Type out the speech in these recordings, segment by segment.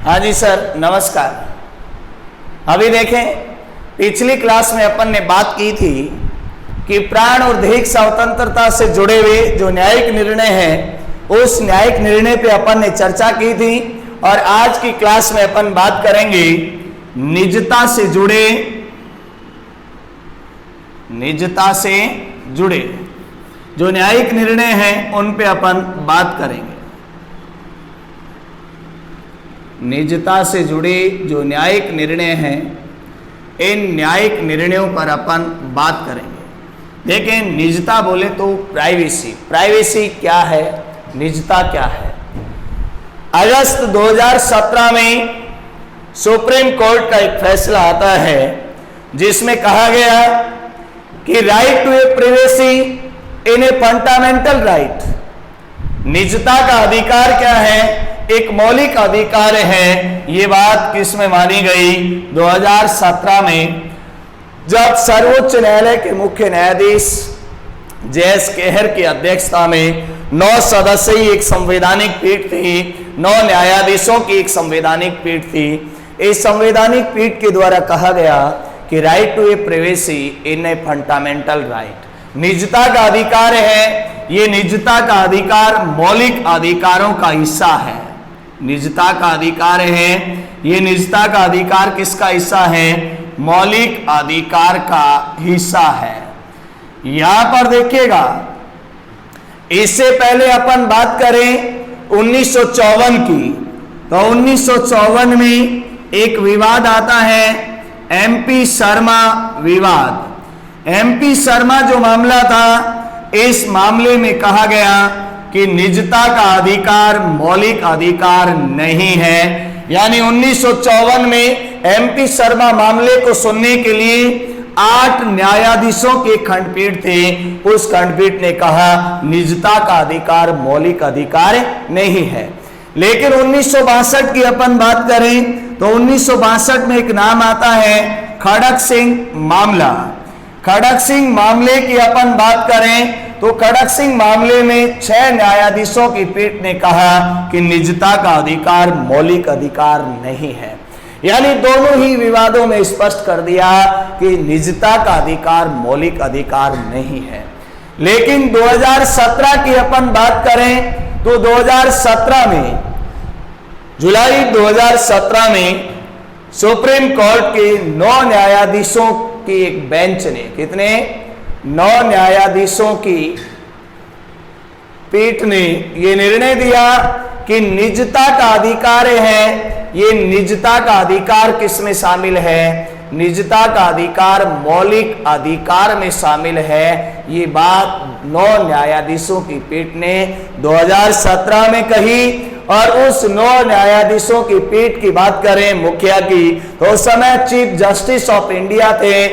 हाँ जी सर, नमस्कार। अभी देखें, पिछली क्लास में अपन ने बात की थी कि प्राण और दैहिक स्वतंत्रता से जुड़े हुए जो न्यायिक निर्णय हैं, उस न्यायिक निर्णय पे अपन ने चर्चा की थी। और आज की क्लास में अपन बात करेंगे निजता से जुड़े जो न्यायिक निर्णय हैं, उन पे अपन बात करेंगे। निजता से जुड़े जो न्यायिक निर्णय हैं, इन न्यायिक निर्णयों पर अपन बात करेंगे। देखें, निजता बोले तो प्राइवेसी क्या है, निजता क्या है। अगस्त 2017 में सुप्रीम कोर्ट का एक फैसला आता है जिसमें कहा गया कि right to a privacy in a fundamental right, निजता का अधिकार क्या है, एक मौलिक अधिकार है। ये बात किसमें मानी गई? 2017 में, जब सर्वोच्च न्यायालय के मुख्य न्यायाधीश जे.एस. खेहर की अध्यक्षता में 9 सदस्यीय एक संवैधानिक पीठ थी, 9 न्यायाधीशों की एक संवैधानिक पीठ थी। इस संवैधानिक पीठ के द्वारा कहा गया कि right to a privacy in a fundamental right, निजता का अधिकार है। ये निजता का अधिकार मौलिक अधिकारों का हिस्सा है। निजता का अधिकार है, ये निजता का अधिकार किसका हिस्सा है? मौलिक अधिकार का हिस्सा है। यहां पर देखिएगा, इससे पहले अपन बात करें 1954 की, तो 1954 में एक विवाद आता है, एमपी शर्मा विवाद। एमपी शर्मा जो मामला था, इस मामले में कहा गया कि निजता का अधिकार मौलिक अधिकार नहीं है। यानी 1954 में एमपी शर्मा मामले को सुनने के लिए 8 न्यायाधीशों के खंडपीठ थे। उस खंडपीठ ने कहा निजता का अधिकार मौलिक अधिकार नहीं है। लेकिन 1962 की अपन बात करें तो 1962 में एक नाम आता है खड़क सिंह मामला। खड़क सिंह मामले की अपन बात करें तो खड़क सिंह मामले में 6 न्यायाधीशों की पीठ ने कहा कि निजता का अधिकार मौलिक अधिकार नहीं है। यानी दोनों ही विवादों में स्पष्ट कर दिया कि निजता का अधिकार मौलिक अधिकार नहीं है। लेकिन 2017 की अपन बात करें तो 2017 में, जुलाई 2017 में सुप्रीम कोर्ट के 9 न्यायाधीशों की एक बेंच ने, कितने? 9 न्यायाधीशों की पीठ ने यह निर्णय दिया कि निजता का अधिकार है। ये निजता का अधिकार किस में शामिल है? निजता का अधिकार मौलिक अधिकार में शामिल है। ये बात 9 न्यायाधीशों की पीठ ने 2017 में कही। और उस 9 न्यायाधीशों की पीठ की बात करें मुखिया की, तो उस समय चीफ जस्टिस ऑफ इंडिया थे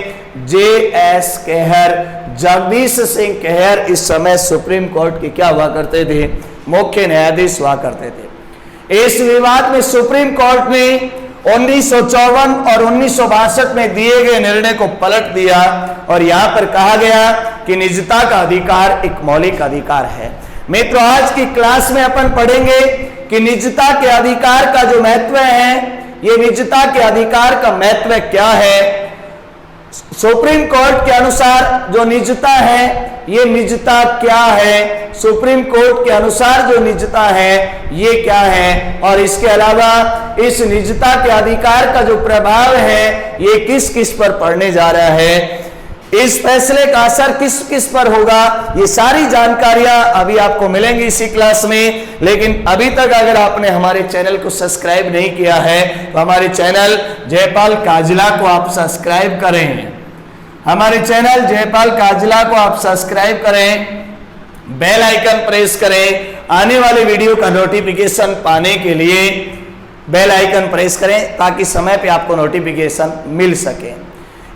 जे.एस. खेहर, जगदीश सिंह खेहर। इस समय सुप्रीम कोर्ट के क्या हुआ करते थे? मुख्य न्यायाधीश हुआ करते थे। इस विवाद में सुप्रीम कोर्ट ने 1954 और 1962 में दिए गए निर्णय को पलट दिया और यहां पर कहा गया कि निजता का अधिकार एक मौलिक अधिकार है। मित्रों, आज की क्लास में अपन पढ़ेंगे कि निजता के अधिकार का जो महत्व है, ये निजता के अधिकार का महत्व क्या है। सुप्रीम कोर्ट के अनुसार जो निजता है, ये निजता क्या है, सुप्रीम कोर्ट के अनुसार जो निजता है ये क्या है, और इसके अलावा इस निजता के अधिकार का जो प्रभाव है ये किस किस पर पड़ने जा रहा है, इस फैसले का असर किस किस पर होगा, ये सारी जानकारियां अभी आपको मिलेंगी इसी क्लास में। लेकिन अभी तक अगर आपने हमारे चैनल को सब्सक्राइब नहीं किया है तो हमारे चैनल जयपाल काजला को आप सब्सक्राइब करें। हमारे चैनल जयपाल काजला को आप सब्सक्राइब करें, बेल आइकन प्रेस करें। आने वाले वीडियो का नोटिफिकेशन पाने के लिए बेल आइकन प्रेस करें ताकि समय पे आपको नोटिफिकेशन मिल सके।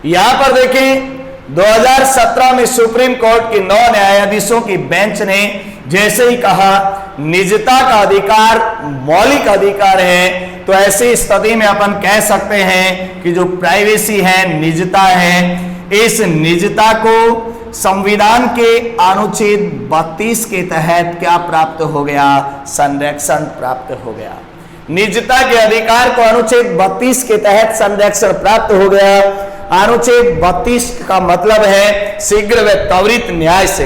यहां पर देखें, 2017 में सुप्रीम कोर्ट के 9 न्यायाधीशों की बेंच ने जैसे ही कहा निजता का अधिकार मौलिक अधिकार है, तो ऐसी स्थिति में अपन कह सकते हैं कि जो प्राइवेसी है, निजता है, इस निजता को संविधान के अनुच्छेद 32 के तहत क्या प्राप्त हो गया? संरक्षण प्राप्त हो गया। निजता के अधिकार को अनुच्छेद 32 के तहत संरक्षण प्राप्त हो गया। अनुच्छेद 32 का मतलब है शीघ्र व त्वरित न्याय से,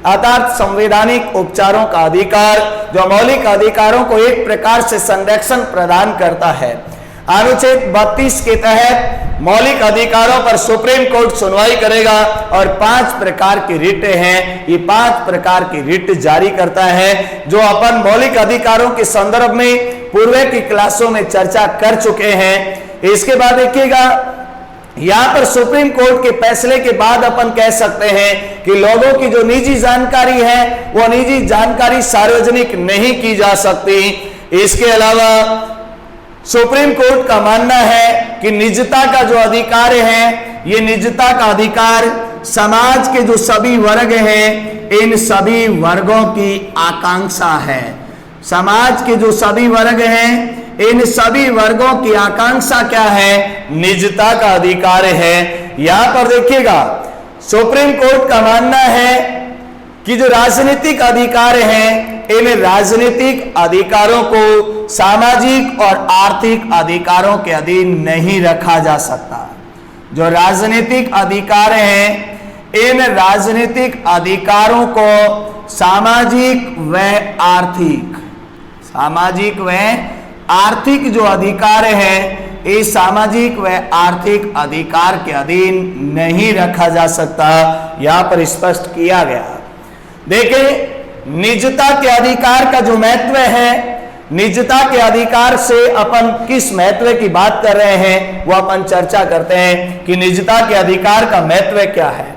अर्थात संवैधानिक उपचारों का अधिकार जो मौलिक अधिकारों को एक प्रकार से संरक्षण प्रदान करता है। अनुच्छेद 32 के तहत मौलिक अधिकारों पर सुप्रीम कोर्ट सुनवाई करेगा और 5 प्रकार की रिट हैं। ये 5 प्रकार की रिट जारी करता है जो अपन मौलिक अधिकारों के संदर्भ में पूर्व की क्लासों में चर्चा कर चुके हैं। इसके बाद देखिएगा, यहां पर सुप्रीम कोर्ट के फैसले के बाद अपन कह सकते हैं कि लोगों की जो निजी जानकारी है वो निजी जानकारी सार्वजनिक नहीं की जा सकती। इसके अलावा सुप्रीम कोर्ट का मानना है कि निजता का जो अधिकार है, ये निजता का अधिकार समाज के जो सभी वर्ग हैं, इन सभी वर्गों की आकांक्षा है। समाज के जो सभी वर्ग हैं, इन सभी वर्गों की आकांक्षा क्या है? निजता का अधिकार है। यहां पर देखिएगा, सुप्रीम कोर्ट का मानना है कि जो राजनीतिक अधिकार हैं, इन राजनीतिक अधिकारों को सामाजिक और आर्थिक अधिकारों के अधीन नहीं रखा जा सकता। जो राजनीतिक अधिकार हैं, इन राजनीतिक अधिकारों को सामाजिक व आर्थिक जो अधिकार है, इस सामाजिक व आर्थिक अधिकार के अधीन नहीं रखा जा सकता। यहां पर स्पष्ट किया गया। देखिए, निजता के अधिकार का जो महत्व है, निजता के अधिकार से अपन किस महत्व की बात कर रहे हैं वो अपन चर्चा करते हैं कि निजता के अधिकार का महत्व क्या है।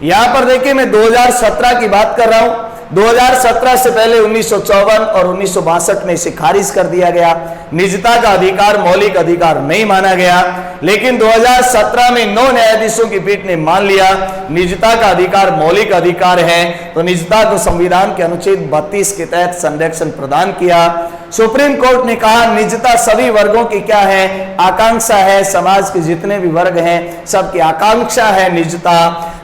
यहां पर देखिए, मैं 2017 की बात कर रहा हूं। 2017 से पहले 1954 और 1962 में इसे खारिज कर दिया गया। निजता का अधिकार मौलिक अधिकार नहीं माना गया, लेकिन 2017 में 9 न्यायाधीशों की पीठ ने मान लिया निजता का अधिकार मौलिक अधिकार है। तो निजता को संविधान के अनुच्छेद 32 के तहत संरक्षण प्रदान किया। सुप्रीम कोर्ट ने कहा निजता सभी वर्गों की क्या है? आकांक्षा है। समाज के जितने भी वर्ग हैं सबकी आकांक्षा है निजता।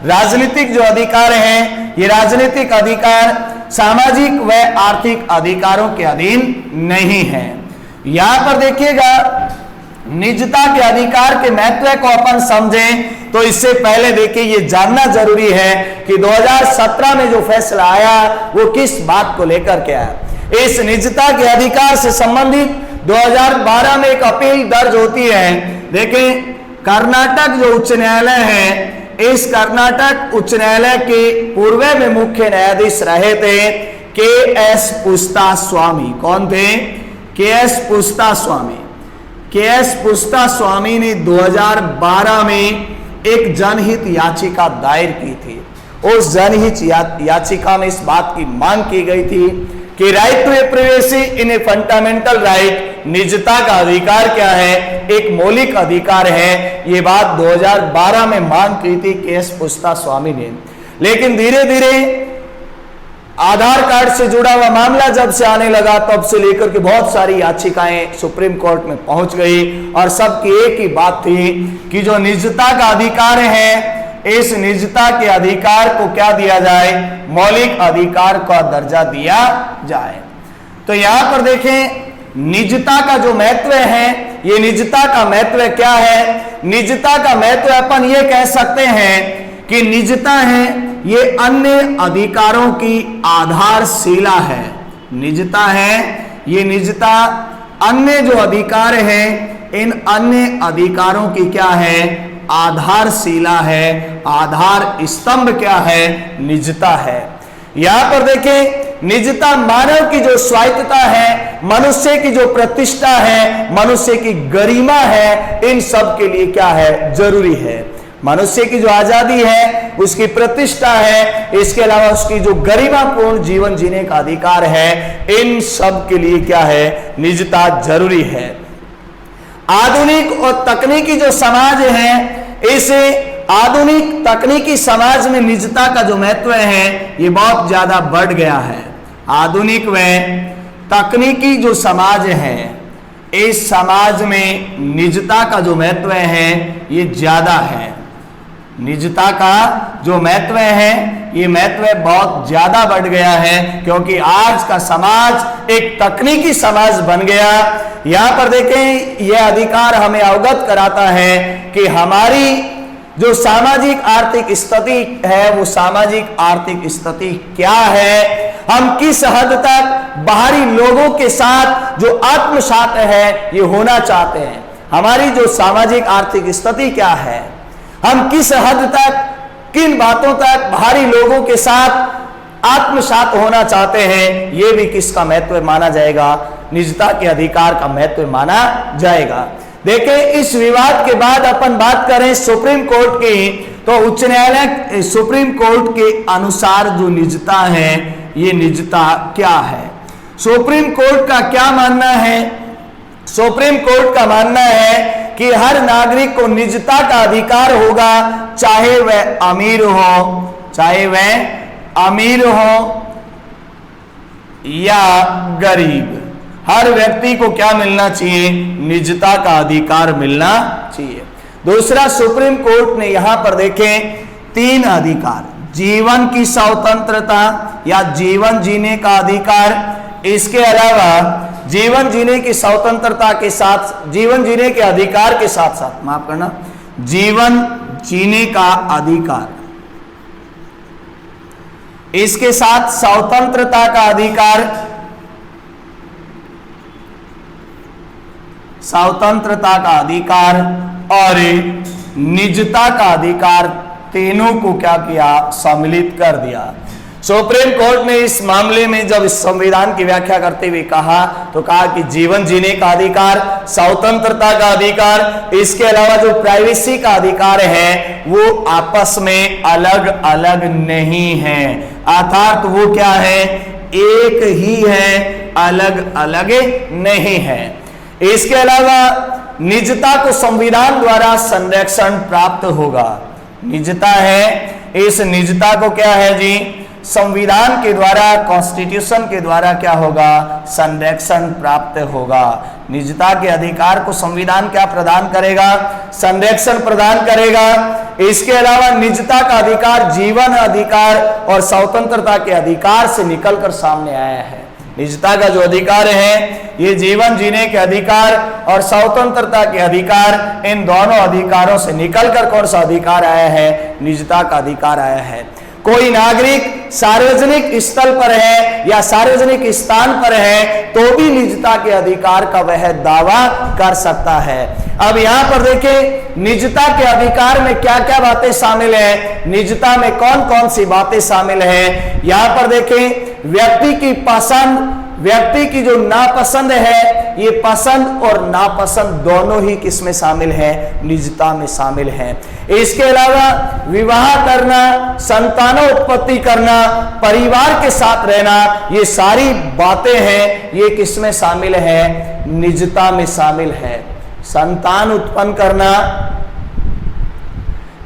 राजनीतिक जो अधिकार हैं, ये राजनीतिक अधिकार सामाजिक व आर्थिक अधिकारों के अधीन नहीं है। यहां पर देखिएगा, निजता के अधिकार के महत्व को अपन समझें तो इससे पहले देखिए ये जानना जरूरी है कि 2017 में जो फैसला आया वो किस बात को लेकर के आया। इस निजता के अधिकार से संबंधित 2012 में एक अपील दर्ज होती है। देखिए, कर्नाटक जो उच्च न्यायालय है, इस कर्नाटक उच्च न्यायालय के पूर्व में मुख्य न्यायाधीश रहे थे के.एस. पुस्तास्वामी। कौन थे? के.एस. पुस्तास्वामी। के.एस. पुस्तास्वामी ने 2012 में एक जनहित याचिका दायर की थी। उस जनहित याचिका में इस बात की मांग की गई थी कि right to privacy in a fundamental right, निजता का अधिकार क्या है? एक मौलिक अधिकार है। ये बात 2012 में मांग की थी के.एस. पुस्तास्वामी ने। लेकिन धीरे धीरे आधार कार्ड से जुड़ा हुआ मामला जब से आने लगा, तब से लेकर के बहुत सारी याचिकाएं सुप्रीम कोर्ट में पहुंच गई और सबकी एक ही बात थी कि जो निजता का अधिकार है, इस निजता के अधिकार को क्या दिया जाए? मौलिक अधिकार का दर्जा दिया जाए। तो यहां पर देखें, निजता का जो महत्व है, ये निजता का महत्व क्या है? निजता का महत्व अपन ये कह सकते हैं कि निजता है ये अन्य अधिकारों की आधारशिला है। निजता है, ये निजता अन्य जो अधिकार है, इन अन्य अधिकारों की क्या है? आधारशिला है। आधार स्तंभ क्या है? निजता है। यहां पर देखें, निजता मानव की जो स्वायत्तता है, मनुष्य की जो प्रतिष्ठा है, मनुष्य की गरिमा है, इन सब के लिए क्या है? जरूरी है। मनुष्य की जो आजादी है, उसकी प्रतिष्ठा है, इसके अलावा उसकी जो गरिमापूर्ण जीवन जीने का अधिकार है, इन सब के लिए क्या है? निजता जरूरी है। आधुनिक और तकनीकी जो समाज है, इस आधुनिक तकनीकी समाज में निजता का जो महत्व है ये बहुत ज्यादा बढ़ गया है। आधुनिक व तकनीकी जो समाज है, इस समाज में निजता का जो महत्व है ये ज्यादा है। निजता का जो महत्व है ये महत्व बहुत ज्यादा बढ़ गया है, क्योंकि आज का समाज एक तकनीकी समाज बन गया। यहां पर देखें, यह अधिकार हमें अवगत कराता है कि हमारी जो सामाजिक आर्थिक स्थिति है वो सामाजिक आर्थिक स्थिति क्या है, हम किस हद तक बाहरी लोगों के साथ जो आत्मसात है ये होना चाहते हैं, हमारी जो सामाजिक आर्थिक स्थिति क्या है, हम किस हद तक किन बातों तक बाहरी लोगों के साथ आत्मसात होना चाहते हैं, यह भी किसका महत्व माना जाएगा, निजता के अधिकार का महत्व माना जाएगा। देखें, इस विवाद के बाद अपन बात करें सुप्रीम कोर्ट की, तो उच्च न्यायालय सुप्रीम कोर्ट के अनुसार जो निजता है ये निजता क्या है। सुप्रीम कोर्ट का क्या मानना है, सुप्रीम कोर्ट का मानना है कि हर नागरिक को निजता का अधिकार होगा, चाहे वह अमीर हो, चाहे वह अमीर हो या गरीब, हर व्यक्ति को क्या मिलना चाहिए, निजता का अधिकार मिलना चाहिए। दूसरा, सुप्रीम कोर्ट ने यहां पर देखें 3 अधिकार, जीवन की स्वतंत्रता या जीवन जीने का अधिकार, इसके अलावा जीवन जीने की स्वतंत्रता के साथ, जीवन जीने के अधिकार के साथ साथ, माफ करना, जीवन जीने का अधिकार, इसके साथ स्वतंत्रता का अधिकार, स्वतंत्रता का अधिकार और निजता का अधिकार, तीनों को क्या किया, सम्मिलित कर दिया। सुप्रीम कोर्ट ने इस मामले में जब इस संविधान की व्याख्या करते हुए कहा तो कहा कि जीवन जीने का अधिकार, स्वतंत्रता का अधिकार, इसके अलावा जो प्राइवेसी का अधिकार है वो आपस में अलग अलग नहीं है, अर्थात वो क्या है, एक ही है, अलग अलग नहीं है। इसके अलावा निजता को संविधान द्वारा संरक्षण प्राप्त होगा, निजता है, इस निजता को क्या है जी, संविधान के द्वारा, कॉन्स्टिट्यूशन के द्वारा क्या होगा, संरक्षण प्राप्त होगा। निजता के अधिकार को संविधान क्या प्रदान करेगा, संरक्षण प्रदान करेगा। इसके अलावा निजता का अधिकार जीवन अधिकार और स्वतंत्रता के अधिकार से निकलकर सामने आया है। निजता का जो अधिकार है ये जीवन जीने के अधिकार और स्वतंत्रता के अधिकार, इन दोनों अधिकारों से निकलकर कौन सा अधिकार आया है, निजता का अधिकार आया है। कोई नागरिक सार्वजनिक स्थल पर है या सार्वजनिक स्थान पर है तो भी निजता के अधिकार का वह दावा कर सकता है। अब यहां पर देखें, निजता के अधिकार में क्या क्या बातें शामिल है, निजता में कौन कौन सी बातें शामिल है। यहां पर देखें, व्यक्ति की पसंद, व्यक्ति की जो नापसंद है, ये पसंद और नापसंद दोनों ही किसमें शामिल है, निजता में शामिल है। इसके अलावा विवाह करना, संतानोत्पत्ति करना, परिवार के साथ रहना, ये सारी बातें हैं, ये किसमें शामिल है, निजता में शामिल है। संतान उत्पन्न करना,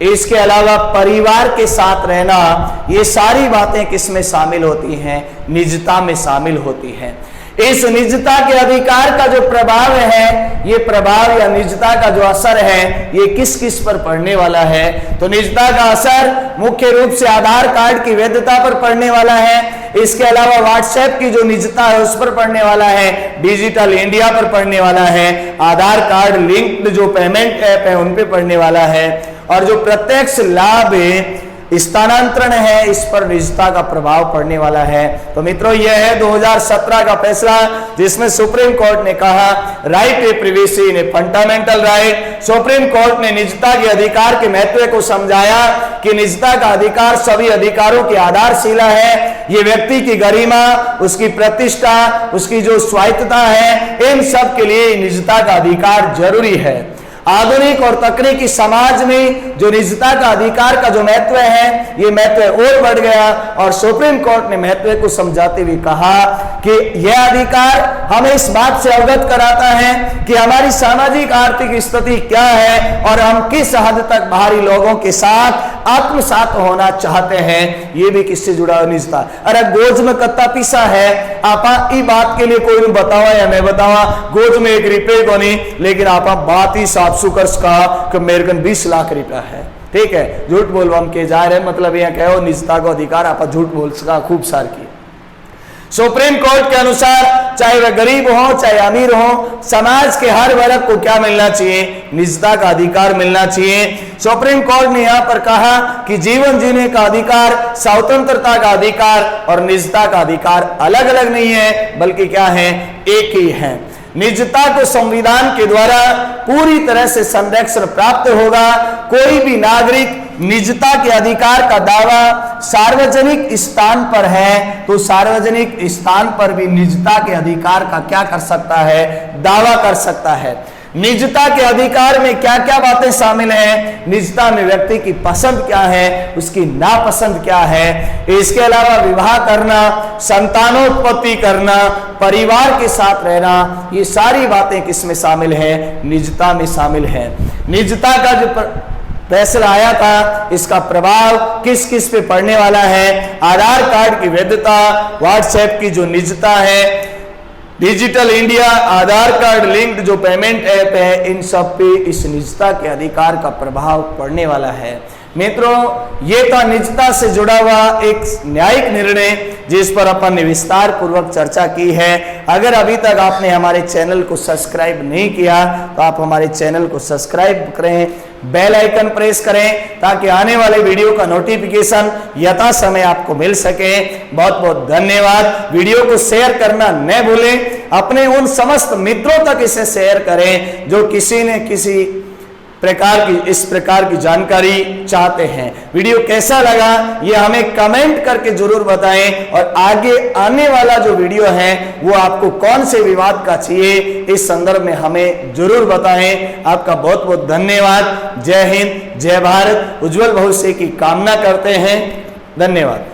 इसके अलावा परिवार के साथ रहना, ये सारी बातें किसमें शामिल होती हैं, निजता में शामिल होती हैं। इस निजता के अधिकार का जो प्रभाव है, ये प्रभाव या निजता का जो असर है, ये किस किस पर पड़ने वाला है, तो निजता का असर मुख्य रूप से आधार कार्ड की वैधता पर पड़ने वाला है। इसके अलावा व्हाट्सएप की जो निजता है उस पर पड़ने वाला है, डिजिटल इंडिया पर पड़ने वाला है, आधार कार्ड लिंक्ड जो पेमेंट ऐप है उन पे पड़ने वाला है, और जो प्रत्यक्ष लाभ स्थानांतरण है इस पर निजता का प्रभाव पड़ने वाला है। तो मित्रों, यह है 2017 का फैसला जिसमें सुप्रीम कोर्ट ने कहा right A privacy in a fundamental right. Supreme court ने निजता के अधिकार के महत्व को समझाया कि निजता का अधिकार सभी अधिकारों की आधारशिला है। ये व्यक्ति की गरिमा, उसकी प्रतिष्ठा, उसकी जो स्वायत्तता है, इन सब के लिए निजता का अधिकार जरूरी है। आधुनिक और तकनीकी समाज में जो निजता का अधिकार का जो महत्व है, ये महत्व और बढ़ गया, और सुप्रीम कोर्ट ने महत्व को समझाते हुए कहा कि यह अधिकार हमें इस बात से अवगत कराता है कि हमारी सामाजिक आर्थिक स्थिति क्या है और हम किस हद तक बाहरी लोगों के साथ आत्मसात होना चाहते हैं। ये भी किससे जुड़ा हुआ निजता। अरे गोज में कत्ता पीसा है, आपा ई बात के लिए कोई बतावा या मैं बतावा, गोज में 1 रुपये को नहीं, लेकिन आपा बात ही साफ सुकर्स कहा कि मेरे कन 20 लाख रुपया है, ठीक है, झूठ बोलवा हम के जा रहे, मतलब यह कहो निजता को अधिकार आप झूठ बोल सका खूब सार की। सुप्रीम कोर्ट के अनुसार चाहे वह गरीब हो चाहे अमीर हो, समाज के हर वर्ग को क्या मिलना चाहिए? निजता का अधिकार मिलना चाहिए। सुप्रीम कोर्ट ने यहां पर कहा कि जीवन जीने का अधिकार, स्वतंत्रता का अधिकार और निजता का अधिकार अलग अलग नहीं है, बल्कि क्या है? एक ही है। निजता को संविधान के द्वारा पूरी तरह से संरक्षण प्राप्त होगा। कोई भी नागरिक निजता के अधिकार का दावा सार्वजनिक स्थान पर है तो सार्वजनिक स्थान पर भी निजता के अधिकार का क्या कर सकता है? दावा कर सकता है। निजता के अधिकार में क्या क्या बातें शामिल हैं? निजता में व्यक्ति की पसंद क्या है, उसकी नापसंद क्या है, इसके अलावा विवाह करना, संतानोत्पत्ति करना, परिवार के साथ रहना, ये सारी बातें किसमें शामिल है? निजता में शामिल है। निजता का जो फैसला आया था, इसका प्रभाव किस किस पे पड़ने वाला है? आधार कार्ड की वैधता, व्हाट्सएप की जो निजता है, डिजिटल इंडिया, आधार कार्ड लिंक्ड जो पेमेंट ऐप है, इन सब पे इस निजता के अधिकार का प्रभाव पड़ने वाला है। मित्रों, ये था निजता से जुड़ा हुआ एक न्यायिक निर्णय जिस पर अपन ने विस्तार पूर्वक चर्चा की है। अगर अभी तक आपने हमारे चैनल को सब्सक्राइब नहीं किया तो आप हमारे चैनल को सब्सक्राइब करें, बेल आइकन प्रेस करें ताकि आने वाले वीडियो का नोटिफिकेशन यथा समय आपको मिल सके। बहुत बहुत धन्यवाद। वीडियो को शेयर करना न भूलें। अपने उन समस्त मित्रों तक इसे शेयर करें जो किसी न किसी इस प्रकार की जानकारी चाहते हैं। वीडियो कैसा लगा ये हमें कमेंट करके जरूर बताएं और आगे आने वाला जो वीडियो है वो आपको कौन से विवाद का चाहिए, इस संदर्भ में हमें जरूर बताएं। आपका बहुत बहुत धन्यवाद। जय हिंद, जय भारत, उज्जवल भविष्य की कामना करते हैं। धन्यवाद।